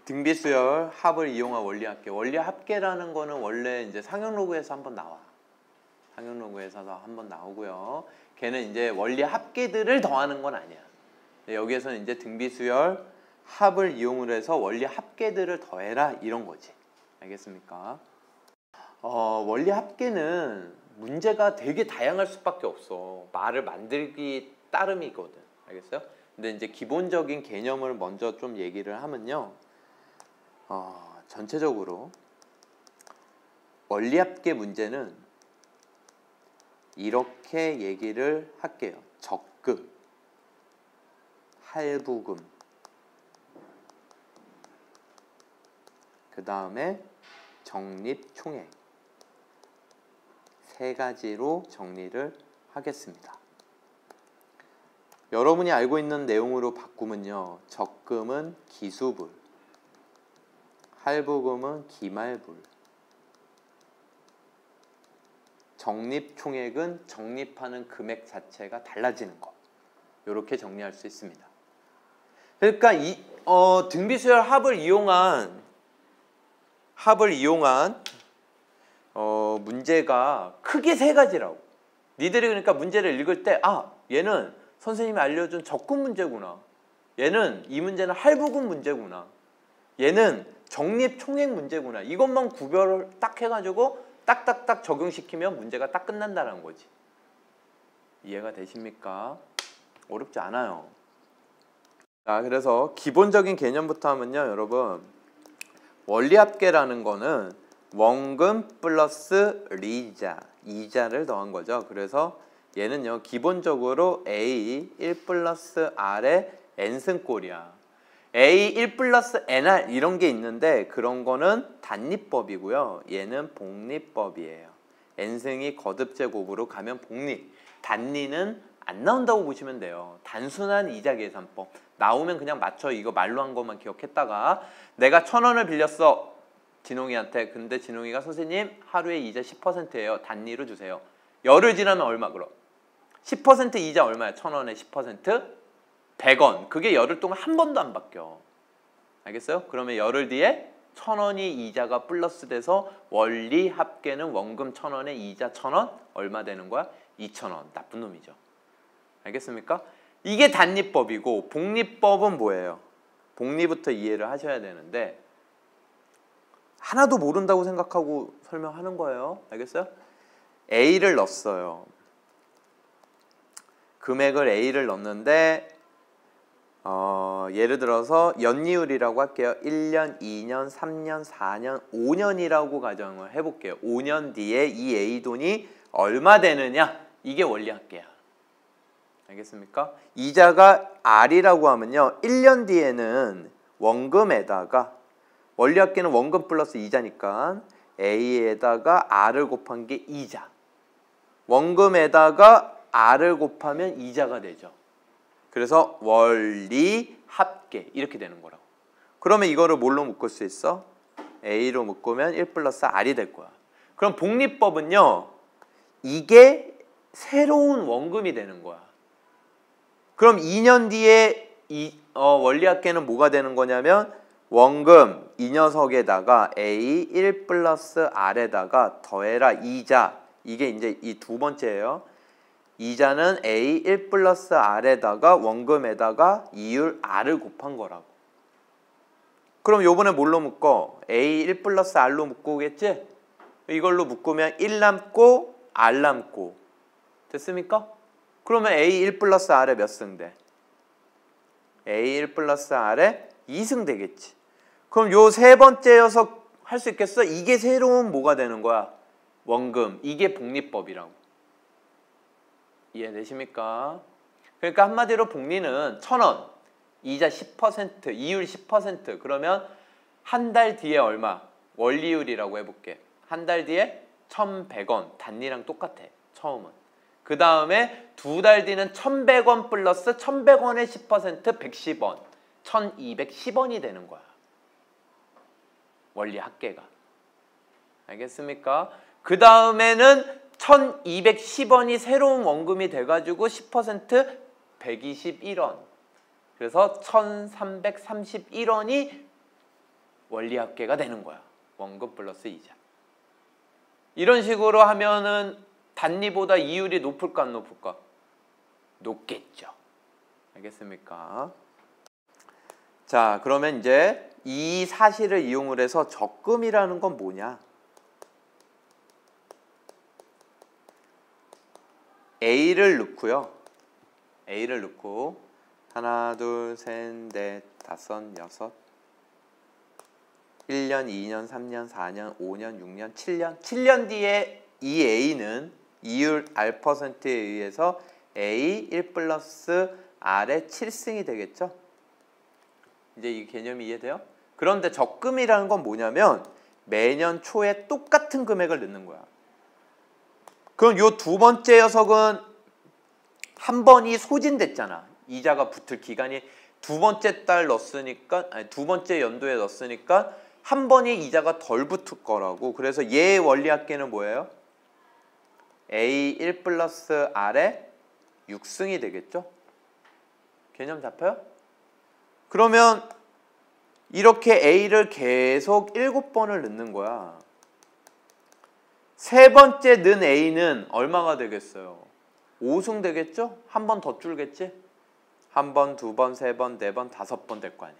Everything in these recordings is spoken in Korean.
등비수열 합을 이용한 원리합계. 원리합계라는 거는 원래 이제 상형로그에서 한번 나와. 상형로그에서도 한번 나오고요. 걔는 이제 원리합계들을 더하는 건 아니야. 여기에서는 이제 등비수열 합을 이용을 해서 원리합계들을 더해라 이런 거지. 알겠습니까? 원리합계는 문제가 되게 다양할 수밖에 없어. 말을 만들기 따름이거든. 알겠어요? 근데 이제 기본적인 개념을 먼저 좀 얘기를 하면요. 전체적으로 원리합계 문제는 이렇게 얘기를 할게요. 적금, 할부금, 그 다음에 적립총액 세 가지로 정리를 하겠습니다. 여러분이 알고 있는 내용으로 바꾸면요. 적금은 기수불, 할부금은 기말불, 적립총액은 적립하는 금액 자체가 달라지는 거. 이렇게 정리할 수 있습니다. 그러니까 등비수열 합을 이용한 문제가 크게 세 가지라고. 니들이 그러니까 문제를 읽을 때 얘는 선생님이 알려준 적금 문제구나. 얘는 이 문제는 할부금 문제구나. 얘는 적립총액 문제구나. 이것만 구별을 딱 해가지고 딱딱딱 적용시키면 문제가 딱 끝난다는 거지. 이해가 되십니까? 어렵지 않아요. 자, 그래서 기본적인 개념부터 하면요, 여러분. 원리합계라는 거는 원금 플러스 리자, 이자를 더한 거죠. 그래서 얘는요, 기본적으로 A 1 플러스 R의 n승꼴이야. A 1 플러스 NR 이런 게 있는데 그런 거는 단립법이고요. 얘는 복립법이에요. n승이 거듭제곱으로 가면 복립. 단리는 안 나온다고 보시면 돼요. 단순한 이자 계산법. 나오면 그냥 맞춰. 이거 말로 한 것만 기억했다가 내가 1,000원을 빌렸어. 진홍이한테. 근데 진홍이가 선생님 하루에 이자 10%예요. 단리로 주세요. 열흘 지나면 얼마 그럼? 10% 이자 얼마야? 1,000원에 10%? 100원. 그게 열흘 동안 한 번도 안 바뀌어. 알겠어요? 그러면 열흘 뒤에 1,000원이 이자가 플러스 돼서 원리 합계는 원금 1,000원에 이자 1,000원 얼마 되는 거야? 2,000원. 나쁜 놈이죠. 알겠습니까? 이게 단립법이고 복립법은 뭐예요? 복리부터 이해를 하셔야 되는데 하나도 모른다고 생각하고 설명하는 거예요. 알겠어요? A를 넣었어요. 금액을 A를 넣었는데 예를 들어서 연이율이라고 할게요. 1년, 2년, 3년, 4년, 5년이라고 가정을 해볼게요. 5년 뒤에 이 A 돈이 얼마 되느냐? 이게 원리합계야. 알겠습니까? 이자가 R이라고 하면요. 1년 뒤에는 원금에다가 원리합계는 원금 플러스 이자니까 A에다가 R을 곱한 게 이자. 원금에다가 R을 곱하면 이자가 되죠. 그래서 원리합계 이렇게 되는 거라고. 그러면 이거를 뭘로 묶을 수 있어? A로 묶으면 1 플러스 R이 될 거야. 그럼 복립법은요. 이게 새로운 원금이 되는 거야. 그럼 2년 뒤에 원리합계는 뭐가 되는 거냐면 원금 이 녀석에다가 A 1 플러스 R에다가 더해라 이자. 이게 이제 이 두 번째예요. 이자는 A 1 플러스 R에다가 원금에다가 이율 R을 곱한 거라고. 그럼 요번에 뭘로 묶어? A 1 플러스 R로 묶고겠지? 이걸로 묶으면 1 남고 R 남고. 됐습니까? 그러면 A 1 플러스 R에 몇 승 돼? A 1 플러스 R에 2승 되겠지. 그럼 요 세 번째 녀석 할 수 있겠어? 이게 새로운 뭐가 되는 거야? 원금. 이게 복립법이라고. 이해되십니까? 그러니까 한마디로 복리는 1,000원, 이자 10%, 이율 10%. 그러면 한 달 뒤에 얼마? 원리율이라고 해볼게. 한 달 뒤에 1,100원. 단리랑 똑같아. 처음은. 그 다음에 두 달 뒤는 1,100원 플러스 1,100원의 10% 110원. 1,210원이 되는 거야. 원리합계가. 알겠습니까? 그 다음에는 1,210원이 새로운 원금이 돼가지고 10% 121원. 그래서 1,331원이 원리합계가 되는 거야. 원금 플러스 이자. 이런 식으로 하면은 단리보다 이율이 높을까 안 높을까? 높겠죠. 알겠습니까? 자, 그러면 이제 이 사실을 이용을 해서 적금이라는 건 뭐냐? A를 넣고요. A를 넣고 하나, 둘, 셋, 넷, 다섯, 여섯 1년, 2년, 3년, 4년, 5년, 6년, 7년 7년 뒤에 이 A는 이율 R%에 의해서 A 1 플러스 R의 7승이 되겠죠? 이제 이 개념이 이해돼요? 그런데 적금이라는 건 뭐냐면 매년 초에 똑같은 금액을 넣는 거야. 그럼 요 두 번째 녀석은 한 번이 소진됐잖아. 이자가 붙을 기간이 두 번째 달 넣었으니까, 아니 두 번째 연도에 넣었으니까 한 번이 이자가 덜 붙을 거라고. 그래서 얘의 원리합계는 뭐예요? A 1 플러스 R의 6승이 되겠죠? 개념 잡혀요? 그러면 이렇게 A를 계속 7번을 넣는 거야. 세 번째 넣은 A는 얼마가 되겠어요? 5승 되겠죠? 한 번 더 줄겠지? 한 번, 두 번, 세 번, 네 번, 5번 될 거 아니야.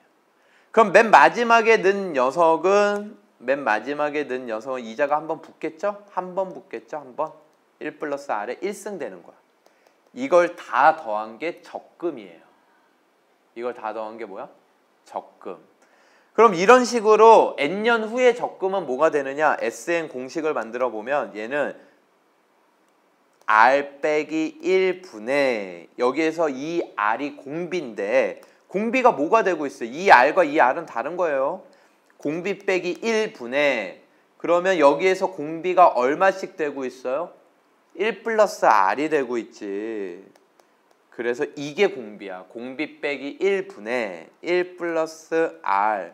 그럼 맨 마지막에 넣은 녀석은 이자가 한 번 붙겠죠? 한 번 붙겠죠? 한 번. 1 플러스 R에 1승 되는 거야. 이걸 다 더한 게 적금이에요. 이걸 다 더한 게 뭐야? 적금. 그럼 이런 식으로 N년 후에 적금은 뭐가 되느냐? SN 공식을 만들어 보면 얘는 R 빼기 1분의 여기에서 이 R이 공비인데 공비가 뭐가 되고 있어요? 이 R과 이 R은 다른 거예요. 공비 빼기 1분의 그러면 여기에서 공비가 얼마씩 되고 있어요? 1 플러스 R이 되고 있지. 그래서 이게 공비야. 공비 빼기 1분의 1 플러스 R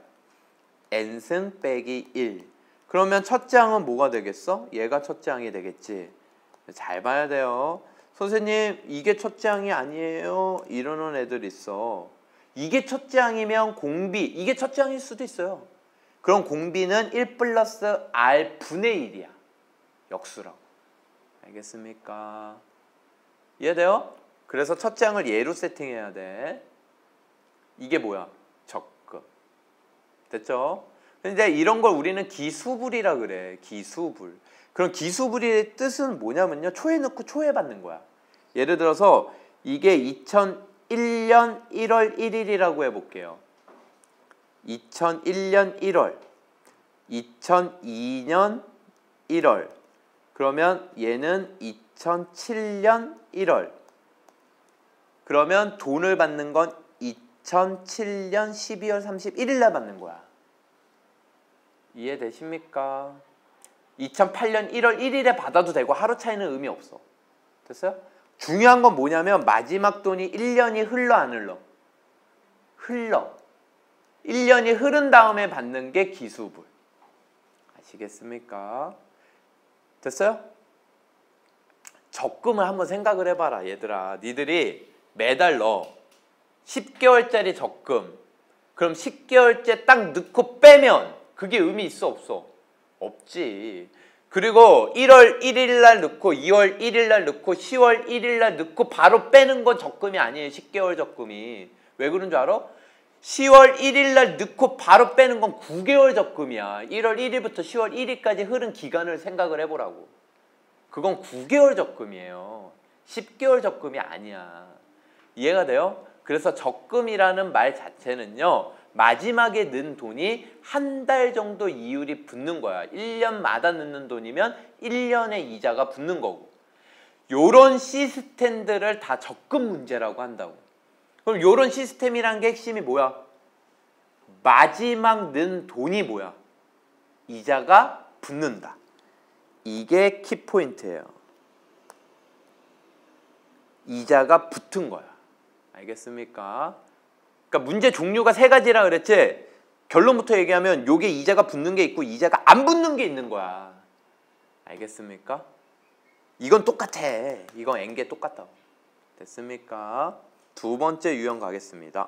N승 빼기 1. 그러면 첫째 항은 뭐가 되겠어? 얘가 첫째 항이 되겠지. 잘 봐야 돼요. 선생님 이게 첫째 항이 아니에요. 이러는 애들 있어. 이게 첫째 항이면 공비 이게 첫째 항일 수도 있어요. 그럼 공비는 1 플러스 R 분의 1이야. 역수라고. 알겠습니까? 이해돼요? 그래서 첫째 항을 얘로 세팅해야 돼. 이게 뭐야? 적금. 됐죠? 근데 이런 걸 우리는 기수불이라 그래. 기수불. 그럼 기수불의 뜻은 뭐냐면요. 초에 넣고 초에 받는 거야. 예를 들어서 이게 2001년 1월 1일이라고 해볼게요. 2001년 1월 2002년 1월 그러면 얘는 2007년 1월 그러면 돈을 받는 건 2007년 12월 31일 날 받는 거야. 이해되십니까? 2008년 1월 1일에 받아도 되고 하루 차이는 의미 없어. 됐어요? 중요한 건 뭐냐면 마지막 돈이 1년이 흘러 안 흘러? 흘러. 1년이 흐른 다음에 받는 게 기수불. 아시겠습니까? 됐어요? 적금을 한번 생각을 해봐라 얘들아. 니들이 매달 넣어. 10개월짜리 적금. 그럼 10개월째 딱 넣고 빼면 그게 의미 있어 없어? 없지. 그리고 1월 1일 날 넣고 2월 1일 날 넣고 10월 1일 날 넣고 바로 빼는 건 적금이 아니에요. 10개월 적금이. 왜 그런 줄 알아? 10월 1일 날 넣고 바로 빼는 건 9개월 적금이야. 1월 1일부터 10월 1일까지 흐른 기간을 생각을 해보라고. 그건 9개월 적금이에요. 10개월 적금이 아니야. 이해가 돼요? 그래서 적금이라는 말 자체는요. 마지막에 넣은 돈이 한 달 정도 이율이 붙는 거야. 1년마다 넣는 돈이면 1년의 이자가 붙는 거고. 요런 시스템들을 다 적금 문제라고 한다고. 그럼 요런 시스템이란 게 핵심이 뭐야? 마지막 넣은 돈이 뭐야? 이자가 붙는다. 이게 키포인트예요. 이자가 붙은 거야. 알겠습니까? 그러니까 문제 종류가 3가지라 그랬지? 결론부터 얘기하면 요게 이자가 붙는 게 있고 이자가 안 붙는 게 있는 거야. 알겠습니까? 이건 똑같아. 이건 N개 똑같다. 됐습니까? 두 번째 유형 가겠습니다.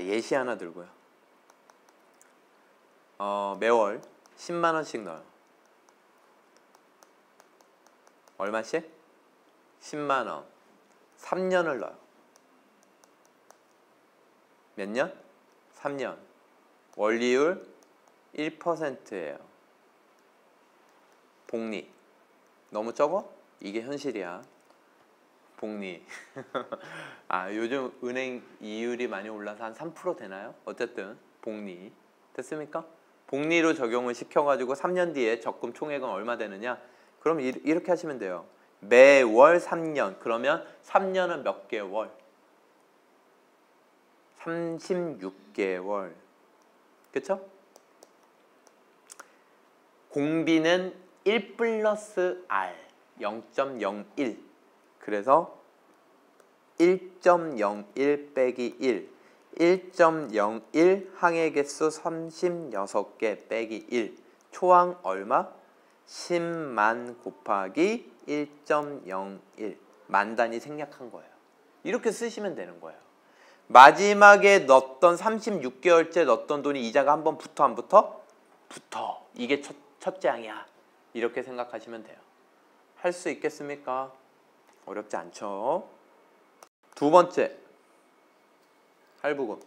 예시 하나 들고요. 매월 10만 원씩 넣어요. 얼마씩? 10만 원. 3년을 넣어요. 몇 년? 3년. 원리율 1%예요. 복리. 너무 적어? 이게 현실이야. 복리. 요즘 은행 이율이 많이 올라서 한 3% 되나요? 어쨌든 복리. 됐습니까? 복리로 적용을 시켜가지고 3년 뒤에 적금 총액은 얼마 되느냐? 그럼 이렇게 하시면 돼요. 매월 3년. 그러면 3년은 몇 개월? 36개월. 그쵸? 공비는 1 플러스 R 0.01. 그래서 1.01 빼기 1. 1.01 항해 개수 36개 빼기 1. 초항 얼마? 10만 곱하기 1.01. 만 단위 생략한 거예요. 이렇게 쓰시면 되는 거예요. 마지막에 넣었던 36개월째 넣었던 돈이 이자가 한번 붙어 안 붙어? 붙어. 이게 첫 장이야. 이렇게 생각하시면 돼요. 할 수 있겠습니까? 어렵지 않죠? 두 번째, 할부금.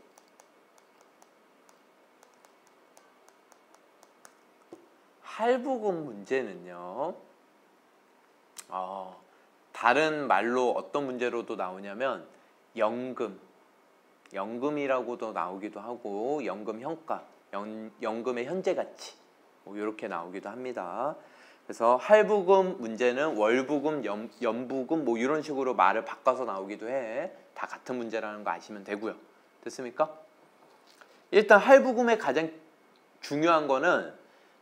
할부금 문제는요, 다른 말로 어떤 문제로도 나오냐면 연금이라고도 나오기도 하고 연금 현가, 연금의 현재 가치 이렇게 나오기도 합니다. 그래서 할부금 문제는 월부금, 연부금 이런 식으로 말을 바꿔서 나오기도 해. 다 같은 문제라는 거 아시면 되고요. 됐습니까? 일단 할부금의 가장 중요한 거는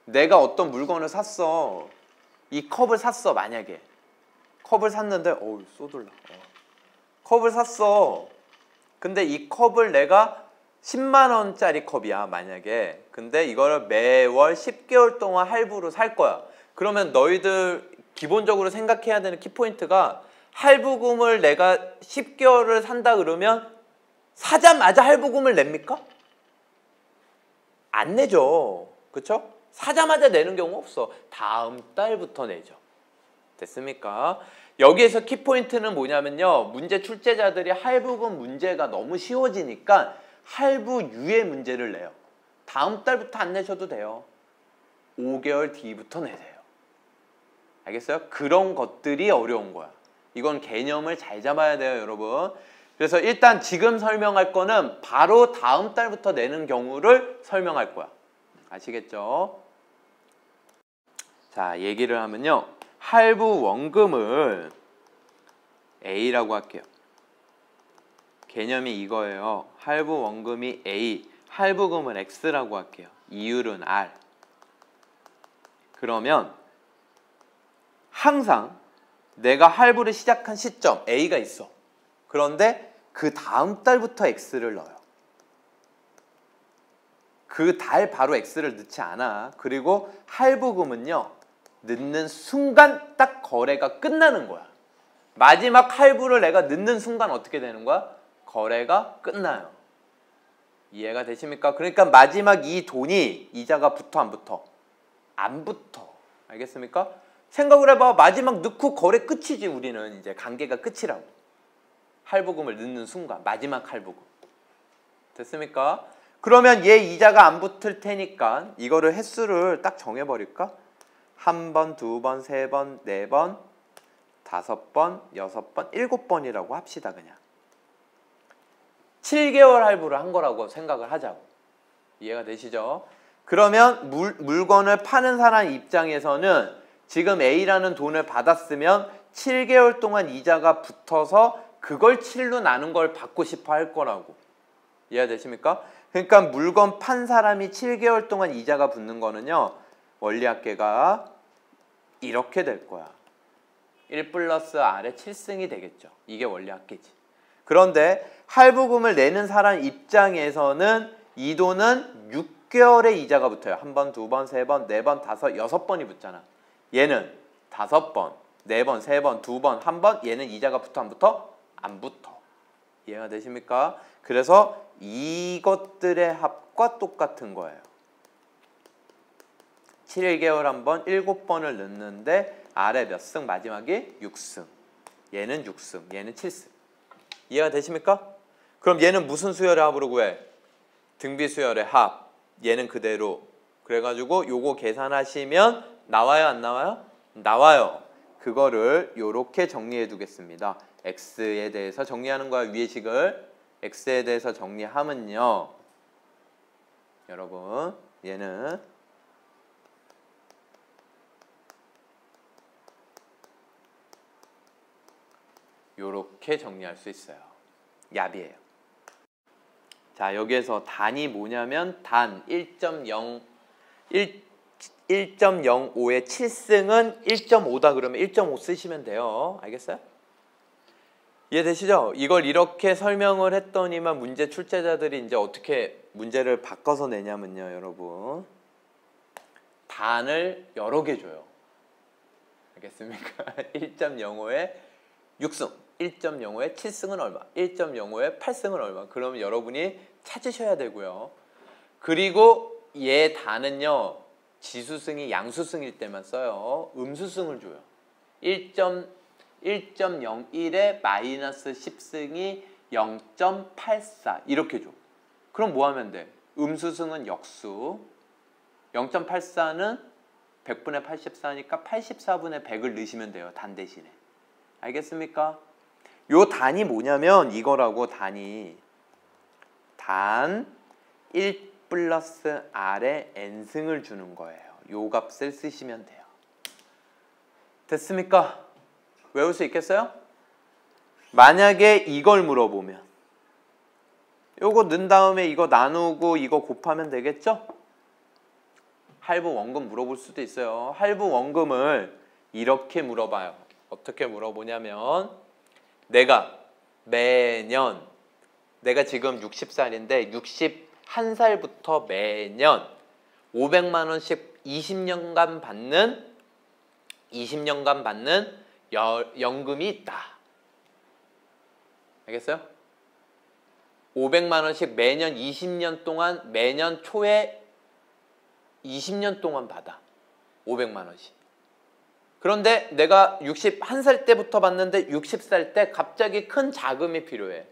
내가 어떤 물건을 샀어. 이 컵을 샀어. 만약에 컵을 샀는데 쏟을라. 컵을 샀어. 근데 이 컵을 내가 10만 원짜리 컵이야. 만약에. 근데 이걸 매월 10개월 동안 할부로 살 거야. 그러면 너희들 기본적으로 생각해야 되는 키포인트가 할부금을 내가 10개월을 산다 그러면 사자마자 할부금을 냅니까? 안 내죠. 그쵸? 사자마자 내는 경우 없어. 다음 달부터 내죠. 됐습니까? 여기에서 키포인트는 뭐냐면요. 문제 출제자들이 할부금 문제가 너무 쉬워지니까 할부유예 문제를 내요. 다음 달부터 안 내셔도 돼요. 5개월 뒤부터 내세요. 알겠어요? 그런 것들이 어려운 거야. 이건 개념을 잘 잡아야 돼요, 여러분. 그래서 일단 지금 설명할 거는 바로 다음 달부터 내는 경우를 설명할 거야. 아시겠죠? 자, 얘기를 하면요. 할부 원금을 A라고 할게요. 개념이 이거예요. 할부 원금이 A, 할부금을 X라고 할게요. 이율은 R. 그러면 항상 내가 할부를 시작한 시점 A가 있어. 그런데 그 다음 달부터 X를 넣어요. 그 달 바로 X를 넣지 않아. 그리고 할부금은요. 넣는 순간 딱 거래가 끝나는 거야. 마지막 할부를 내가 넣는 순간 어떻게 되는 거야? 거래가 끝나요. 이해가 되십니까? 그러니까 마지막 이 돈이 이자가 붙어 안 붙어? 안 붙어. 알겠습니까? 생각을 해봐. 마지막 넣고 거래 끝이지. 우리는 이제 관계가 끝이라고. 할부금을 넣는 순간 마지막 할부금. 됐습니까? 그러면 얘 이자가 안 붙을 테니까 이거를 횟수를 딱 정해버릴까? 1번, 2번, 3번, 4번, 5번, 6번, 7번이라고 합시다. 그냥 7개월 할부를 한 거라고 생각을 하자고. 이해가 되시죠? 그러면 물건을 파는 사람 입장에서는 지금 A라는 돈을 받았으면 7개월 동안 이자가 붙어서 그걸 7로 나눈 걸 받고 싶어 할 거라고. 이해가 되십니까? 그러니까 물건 판 사람이 7개월 동안 이자가 붙는 거는요. 원리합계가 이렇게 될 거야. 1 플러스 R의 7승이 되겠죠. 이게 원리합계지. 그런데 할부금을 내는 사람 입장에서는 이 돈은 6개월의 이자가 붙어요. 1번, 2번, 3번, 4번, 5, 6번이 붙잖아. 얘는 5번, 4번, 3번, 2번, 1번 얘는 이자가 붙어 안 붙어? 안 붙어. 이해가 되십니까? 그래서 이것들의 합과 똑같은 거예요. 7개월 한번 7번을 넣는데 아래 몇 승? 마지막에 6승. 얘는 6승, 얘는 7승. 이해가 되십니까? 그럼 얘는 무슨 수열의 합으로 구해? 등비 수열의 합. 얘는 그대로. 그래가지고 요거 계산하시면 나와요, 안 나와요? 나와요. 그거를 요렇게 정리해 두겠습니다. x에 대해서 정리하는 거야. 위의 식을 x에 대해서 정리하면요, 여러분 얘는 요렇게 정리할 수 있어요. 얍이에요. 자, 여기에서 단이 뭐냐면 단 1.05의 7승은 1.5다 그러면 1.5 쓰시면 돼요. 알겠어요? 이해되시죠? 이걸 이렇게 설명을 했더니만 문제 출제자들이 이제 어떻게 문제를 바꿔서 내냐면요, 여러분. 단을 여러 개 줘요. 알겠습니까? 1.05의 6승, 1.05의 7승은 얼마? 1.05의 8승은 얼마? 그러면 여러분이 찾으셔야 되고요. 그리고 얘 단은요, 지수승이 양수승일 때만 써요. 음수승을 줘요. 1.01에 마이너스 10승이 0.84 이렇게 줘. 그럼 뭐 하면 돼? 음수승은 역수, 0.84는 100분의 84니까 84분의 100을 넣으시면 돼요. 단 대신에. 알겠습니까? 요 단이 뭐냐면 이거라고. 단이 단 1 플러스 r에 n승을 주는 거예요. 요 값을 쓰시면 돼요. 됐습니까? 외울 수 있겠어요? 만약에 이걸 물어보면 요거 넣은 다음에 이거 나누고 이거 곱하면 되겠죠? 할부 원금 물어볼 수도 있어요. 할부 원금을 이렇게 물어봐요. 어떻게 물어보냐면 내가 매년, 내가 지금 60살인데 61살부터 매년 500만 원씩 20년간 받는 연금이 있다. 알겠어요? 500만 원씩 매년 20년 동안, 매년 초에 20년 동안 받아. 500만 원씩. 그런데 내가 61살 때부터 받는데 60살 때 갑자기 큰 자금이 필요해.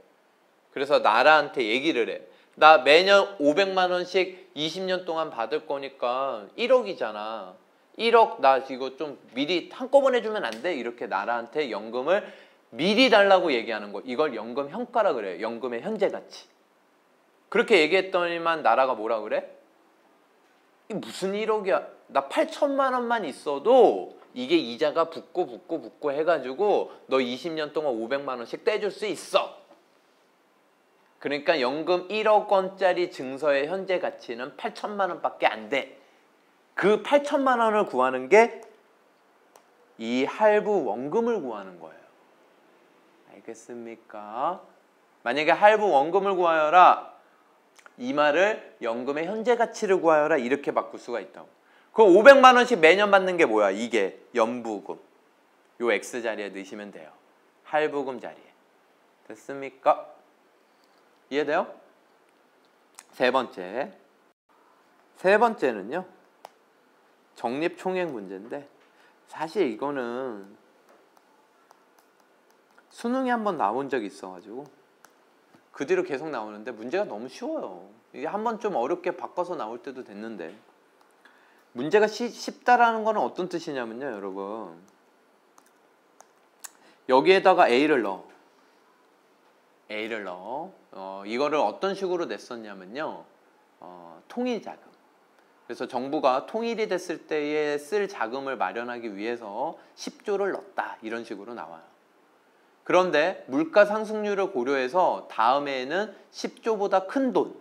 그래서 나라한테 얘기를 해. 나 매년 500만 원씩 20년 동안 받을 거니까 1억이잖아. 1억 나 이거 좀 미리 한꺼번에 주면 안 돼? 이렇게 나라한테 연금을 미리 달라고 얘기하는 거. 이걸 연금 현가라 그래요. 연금의 현재 가치. 그렇게 얘기했더니만 나라가 뭐라 그래? 이게 무슨 1억이야? 나 8천만 원만 있어도 이게 이자가 붙고 해가지고 너 20년 동안 500만 원씩 떼줄 수 있어. 그러니까 연금 1억 원짜리 증서의 현재 가치는 8천만 원밖에 안 돼. 그 8천만 원을 구하는 게 이 할부 원금을 구하는 거예요. 알겠습니까? 만약에 할부 원금을 구하여라, 이 말을 연금의 현재 가치를 구하여라 이렇게 바꿀 수가 있다고. 그럼 500만 원씩 매년 받는 게 뭐야? 이게 연부금. 요 X 자리에 넣으시면 돼요. 할부금 자리에. 됐습니까? 이해돼요? 세 번째는요, 적립총액 문제인데 사실 이거는 수능에 한번 나온 적이 있어가지고 그 뒤로 계속 나오는데 문제가 너무 쉬워요. 이게 한번 좀 어렵게 바꿔서 나올 때도 됐는데, 문제가 쉽다라는 거는 어떤 뜻이냐면요, 여러분. 여기에다가 A를 넣어. 이거를 어떤 식으로 냈었냐면요, 통일자금. 그래서 정부가 통일이 됐을 때에 쓸 자금을 마련하기 위해서 10조를 넣었다. 이런 식으로 나와요. 그런데 물가 상승률을 고려해서 다음해에는 10조보다 큰 돈,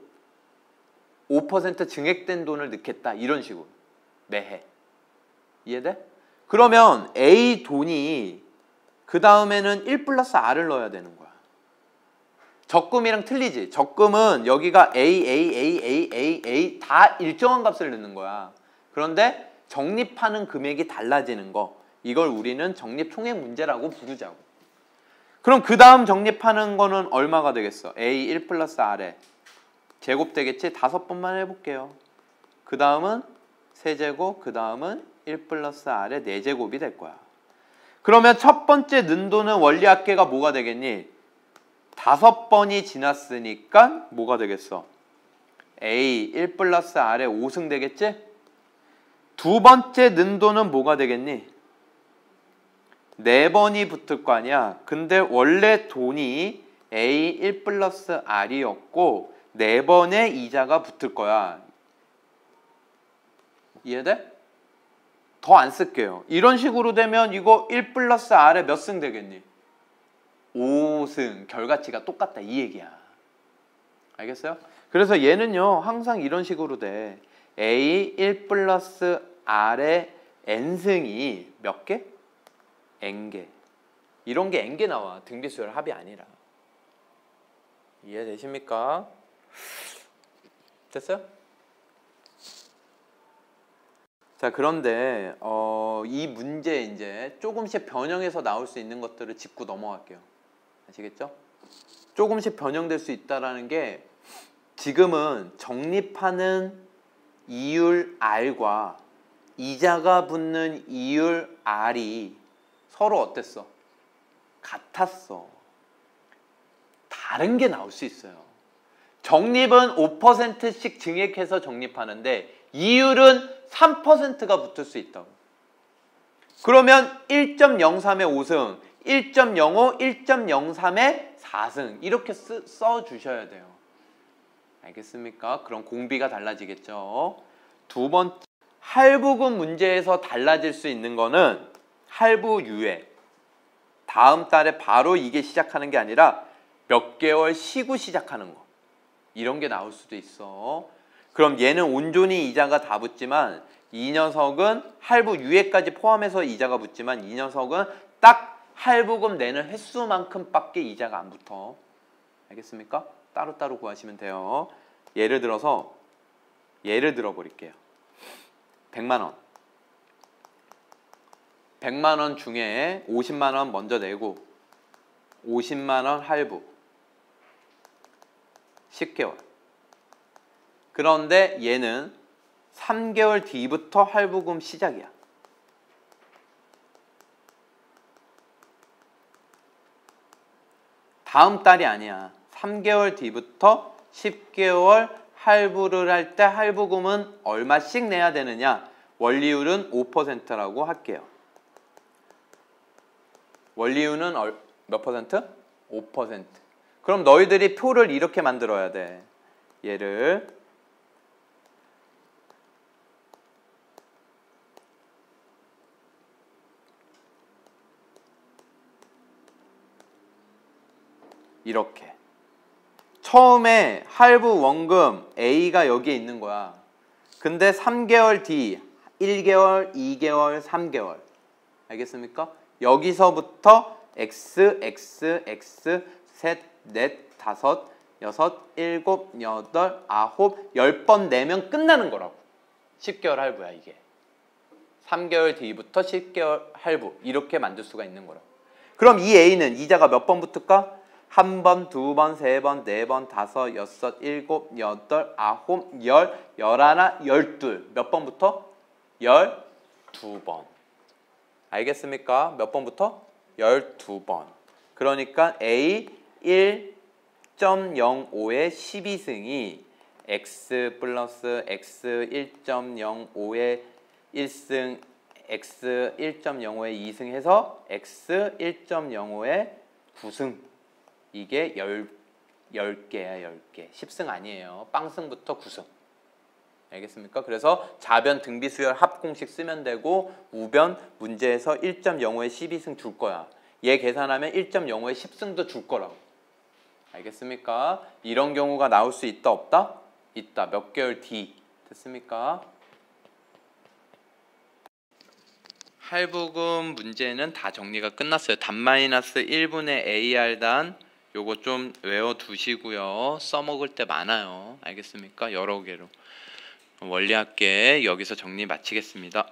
5% 증액된 돈을 넣겠다. 이런 식으로 매해. 이해돼? 그러면 A 돈이 그 다음에는 1 플러스 R을 넣어야 되는 거야. 적금이랑 틀리지. 적금은 여기가 A 다 일정한 값을 넣는 거야. 그런데 적립하는 금액이 달라지는 거, 이걸 우리는 적립총액 문제라고 부르자고. 그럼 그 다음 정립하는 거는 얼마가 되겠어? A 1 플러스 R에 제곱 되겠지? 5번만 해볼게요. 그 다음은 세제곱, 그 다음은 1 플러스 R의 4제곱이 될 거야. 그러면 첫 번째 능도는 원리합계가 뭐가 되겠니? 5번이 지났으니까 뭐가 되겠어? A 1 플러스 R의 5승 되겠지? 두 번째 능도는 뭐가 되겠니? 4번이 붙을 거 아니야. 근데 원래 돈이 A 1 플러스 R이었고 4번의 이자가 붙을 거야. 이해돼? 더 안 쓸게요. 이런 식으로 되면 이거 1 플러스 R에 몇 승 되겠니? 5승. 결과치가 똑같다 이 얘기야. 알겠어요? 그래서 얘는요 항상 이런 식으로 돼. A 1 플러스 R의 N승이 몇 개? N개. 이런 게 N개 나와. 등비수열 합이 아니라. 이해되십니까? 됐어요? 자, 그런데 이 문제 이제 조금씩 변형해서 나올 수 있는 것들을 짚고 넘어갈게요. 아시겠죠? 조금씩 변형될 수 있다라는 게 지금은 적립하는 이율 R과 이자가 붙는 이율 R이 서로 어땠어? 같았어. 다른 게 나올 수 있어요. 적립은 5%씩 증액해서 적립하는데 이율은 3%가 붙을 수 있다고. 그러면 1.03의 5승, 1.05, 1.03의 4승 이렇게 써주셔야 돼요. 알겠습니까? 그럼 공비가 달라지겠죠. 두 번째, 할부금 문제에서 달라질 수 있는 거는 할부유예. 다음 달에 바로 이게 시작하는 게 아니라 몇 개월 쉬고 시작하는 거. 이런 게 나올 수도 있어. 그럼 얘는 온전히 이자가 다 붙지만 이 녀석은 할부유예까지 포함해서 이자가 붙지만 이 녀석은 딱 할부금 내는 횟수만큼밖에 이자가 안 붙어. 알겠습니까? 따로따로 구하시면 돼요. 예를 들어 버릴게요. 100만 원. 100만 원 중에 50만 원 먼저 내고 50만 원 할부 10개월. 그런데 얘는 3개월 뒤부터 할부금 시작이야. 다음 달이 아니야. 3개월 뒤부터 10개월 할부를 할 때 할부금은 얼마씩 내야 되느냐? 원리율은 5%라고 할게요. 원리율은 몇 퍼센트? 5%. 그럼 너희들이 표를 이렇게 만들어야 돼. 얘를 이렇게. 처음에 할부 원금 A가 여기에 있는 거야. 근데 3개월 뒤 1개월, 2개월, 3개월. 알겠습니까? 여기서부터 X, X, X, 셋, 넷, 다섯, 여섯, 일곱, 여덟, 아홉, 10번 내면 끝나는 거라고. 10개월 할부야 이게. 3개월 뒤부터 10개월 할부. 이렇게 만들 수가 있는 거라고. 그럼 이 A는 이자가 몇 번 붙을까? 1번, 2번, 3번, 4번, 5, 6, 7, 8, 9, 10, 11, 12. 몇 번부터? 12번. 알겠습니까? 몇 번부터? 12번. 그러니까 A 1.05의 12승이 X 플러스 X 1.05의 1승, X 1.05의 2승 해서 X 1.05의 9승. 이게 10개야, 10개. 10승 아니에요. 빵승부터 9승. 알겠습니까? 그래서 좌변 등비수열 합공식 쓰면 되고 우변 문제에서 1.05에 12승 줄 거야. 얘 계산하면 1.05에 10승도 줄 거라고. 알겠습니까? 이런 경우가 나올 수 있다, 없다? 있다. 몇 개월 뒤. 됐습니까? 할부금 문제는 다 정리가 끝났어요. 단 마이너스 1분의 AR 단 요거 좀 외워두시고요. 써먹을 때 많아요. 알겠습니까? 여러 개로. 원리합계 여기서 정리 마치겠습니다.